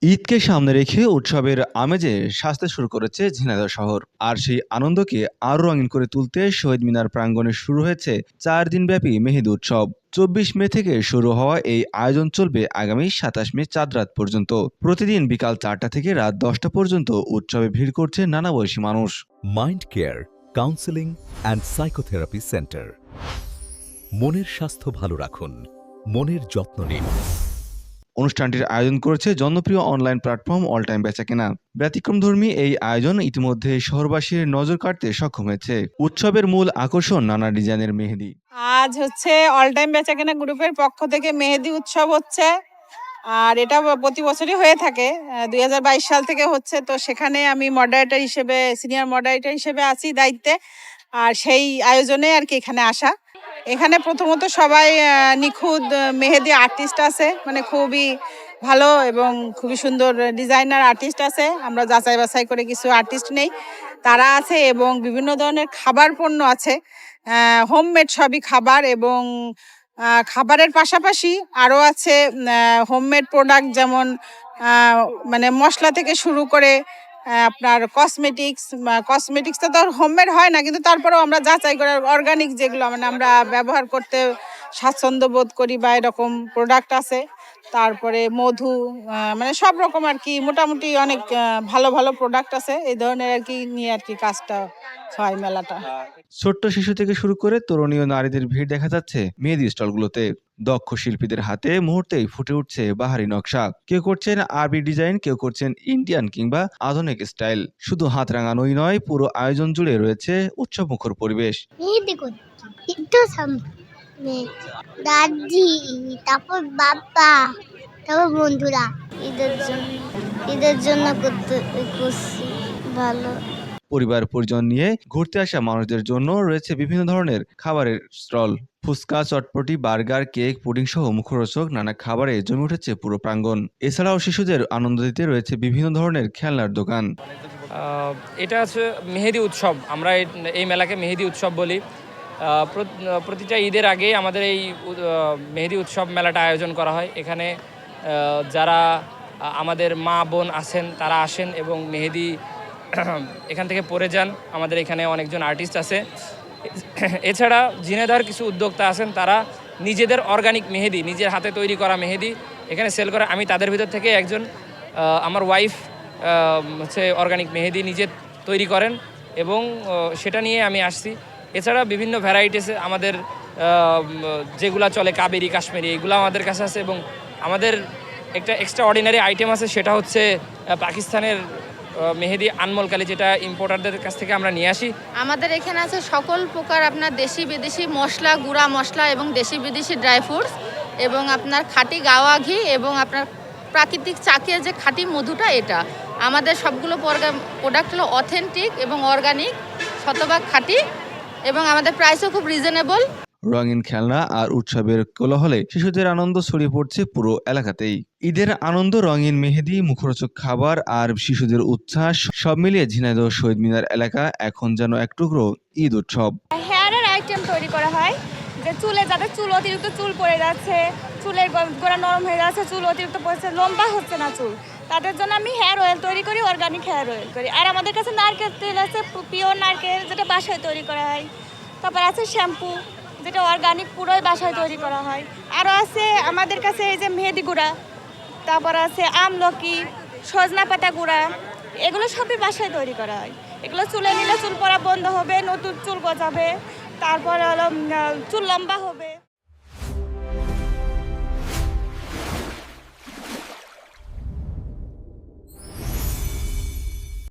ঈদকে সামনে রেখে উৎসবের আমেজে সাজতে শুরু করেছে ঝিনাইদহ শহর। আর সেই আনন্দকে আরও রঙিন করে তুলতে শহীদ মিনার প্রাঙ্গণে শুরু হয়েছে ৪ দিনব্যাপী মেহেদি উৎসব। ২৪ মে থেকে শুরু হওয়া এই আয়োজন চলবে আগামী ২৭ মে চাঁদরাত পর্যন্ত। প্রতিদিন বিকাল ৪টা থেকে রাত ১০টা পর্যন্ত উৎসবে ভিড় করছে নানা বয়সী মানুষ। Mind care counselling and psychotherapy centre. মনের স্বাস্থ্য ভালো রাখুন, মনের যত্ন নিন। অনুষ্ঠানটির আয়োজন করেছে জনপ্রিয় অনলাইন প্ল্যাটফর্ম অল টাইম বেচাকেনা। ব্যতিক্রমধর্মী এই আয়োজন ইতিমধ্যে শহরবাসীর নজর কাড়তে সক্ষম হয়েছে। উৎসবের মূল আকর্ষণ নানা ডিজাইনের মেহেদি। আজ হচ্ছে অল টাইম বেচাকেনা গ্রুপের পক্ষ থেকে মেহেদি উৎসব হচ্ছে। আর এটা প্রতি বছরই হয়ে থাকে, ২০২২ সাল থেকে হচ্ছে। তো সেখানে আমি মডারেটর হিসেবে, সিনিয়র মডারেটর হিসেবে আছি দায়িত্বে। আর সেই আয়োজনে আর কি এখানে আসা। এখানে প্রথমত সবাই নিখুঁত মেহেদি আর্টিস্ট আছে, মানে খুবই ভালো এবং খুবই সুন্দর ডিজাইনার আর্টিস্ট আছে। আমরা যাচাই বাছাই করে কিছু আর্টিস্ট নেই, তারা আছে। এবং বিভিন্ন ধরনের খাবার পণ্য আছে, হোমমেড সবই খাবার। এবং খাবারের পাশাপাশি আরও আছে হোমমেড প্রোডাক্ট, যেমন মানে মশলা থেকে শুরু করে আপনার কসমেটিক্স তো হোমমেড হয় না, কিন্তু তারপরেও আমরা যাচাই করে অর্গানিক যেগুলো মানে আমরা ব্যবহার করতে স্বাচ্ছন্দ্য বোধ করি বা এরকম প্রোডাক্ট আছে। তারপরে মধু, মানে সব রকম আর কি, মোটামুটি অনেক ভালো ভালো প্রোডাক্ট আছে। এই ধরনের আর কি নিয়ে আর কি কাজটা হয় মেলাটা। ছোট্ট শিশু থেকে শুরু করে তরুণীয় নারীদের ভিড় দেখা যাচ্ছে মেহেদি স্টলগুলোতে। দক্ষ শিল্পীদের হাতে মুহূর্তেই ফুটে উঠছে বাহারি নকশা। কেউ করছেন আরবি ডিজাইন, কেউ করছেন ইন্ডিয়ান কিংবা আধুনিক স্টাইল। শুধু হাত রাঙানোই নয়, পুরো আয়োজন জুড়ে রয়েছে উৎসবমুখর পরিবেশ। একটু সামনে দাদি, তারপর বাবা, তারপর বন্ধুরা। ঈদের জন্য করছি ভালো। পরিবার পরিজন নিয়ে ঘুরতে আসা মানুষদের জন্য রয়েছে বিভিন্ন ধরনের খাবারের স্টল। ফুচকা, চটপটি, বার্গার, কেক, পুডিং সহ মুখরোচক নানা খাবারে জমে উঠেছে পুরো প্রাঙ্গণ। এছাড়াও শিশুদের আনন্দ দিতে রয়েছে বিভিন্ন ধরনের খেলনার দোকান। এটা হচ্ছে মেহেদি উৎসব। আমরা এই মেলাকে মেহেদি উৎসব বলি। প্রতিটা ঈদের আগে আমাদের এই মেহেদি উৎসব মেলাটা আয়োজন করা হয়। এখানে যারা আমাদের মা বোন আছেন তারা আসেন এবং মেহেদি এখান থেকে পড়ে যান। আমাদের এখানে অনেকজন আর্টিস্ট আছে। এছাড়া ঝিনাইদহের কিছু উদ্যোক্তা আছেন, তারা নিজেদের অর্গানিক মেহেদি, নিজের হাতে তৈরি করা মেহেদি এখানে সেল করে। আমি তাদের ভিতর থেকে একজন। আমার ওয়াইফ হচ্ছে অর্গানিক মেহেদি নিজে তৈরি করেন এবং সেটা নিয়ে আমি আসছি। এছাড়া বিভিন্ন ভ্যারাইটিস আমাদের যেগুলো চলে, কাবেরি, কাশ্মীরি, এগুলো আমাদের কাছে আছে। এবং আমাদের একটা এক্সট্রা অর্ডিনারি আইটেম আছে, সেটা হচ্ছে পাকিস্তানের মেহেদি আনমোল কালি, যেটা ইম্পোর্টারদের কাছ থেকে আমরা নিয়ে আসি। আমাদের এখানে আছে সকল প্রকার আপনার দেশি বিদেশি মশলা, গুঁড়া মশলা এবং দেশি বিদেশি ড্রাই ফ্রুটস এবং আপনার খাঁটি গাওয়া ঘি এবং আপনার প্রাকৃতিক চাকের যে খাঁটি মধুটা, এটা আমাদের সবগুলো প্রোডাক্ট হলো অথেন্টিক এবং অর্গানিক, শতভাগ খাঁটি, এবং আমাদের প্রাইসও খুব রিজনেবল। রঙিন খেলনা আর উৎসবের কোলাহলে শিশুদের আনন্দ ছড়িয়ে পড়ছে পুরো এলাকাতেই। ঈদের আনন্দ, রঙিন মেহেদি, মুখরোচক খাবার আর শিশুদের উচ্ছ্বাস সব মিলিয়ে ঝিনাইদহ শহীদ মিনার এলাকা এখন যেন এক টুকরো ঈদ উৎসব। হেয়ারের আইটেম তৈরি করা হয়, যে চুলে যাদের অতিরিক্ত চুল পড়ে যাচ্ছে, চুলের গোড়া নরম হয়ে যাচ্ছে, চুল অতিরিক্ত পড়ছে, লম্বা হচ্ছে না চুল, তাদের জন্য আমি হেয়ার অয়েল তৈরি করি, অর্গানিক হেয়ার অয়েল করি। আর আমাদের কাছে নারকেল তেল আছে, পিওর নারকেল, যেটা বাসায় তৈরি করা হয়। তারপর আছে শ্যাম্পু, যেটা অর্গানিক, পুরোই বাসায় তৈরি করা হয়। আরও আছে আমাদের কাছে এই যে মেহেদি গুঁড়া, তারপর আছে আমলকি, সজনা পাতা গুঁড়া, এগুলো সবই বাসায় তৈরি করা হয়। এগুলো চুলে নিলে চুল পড়া বন্ধ হবে, নতুন চুল গজাবে, তারপর হলো চুল লম্বা হবে।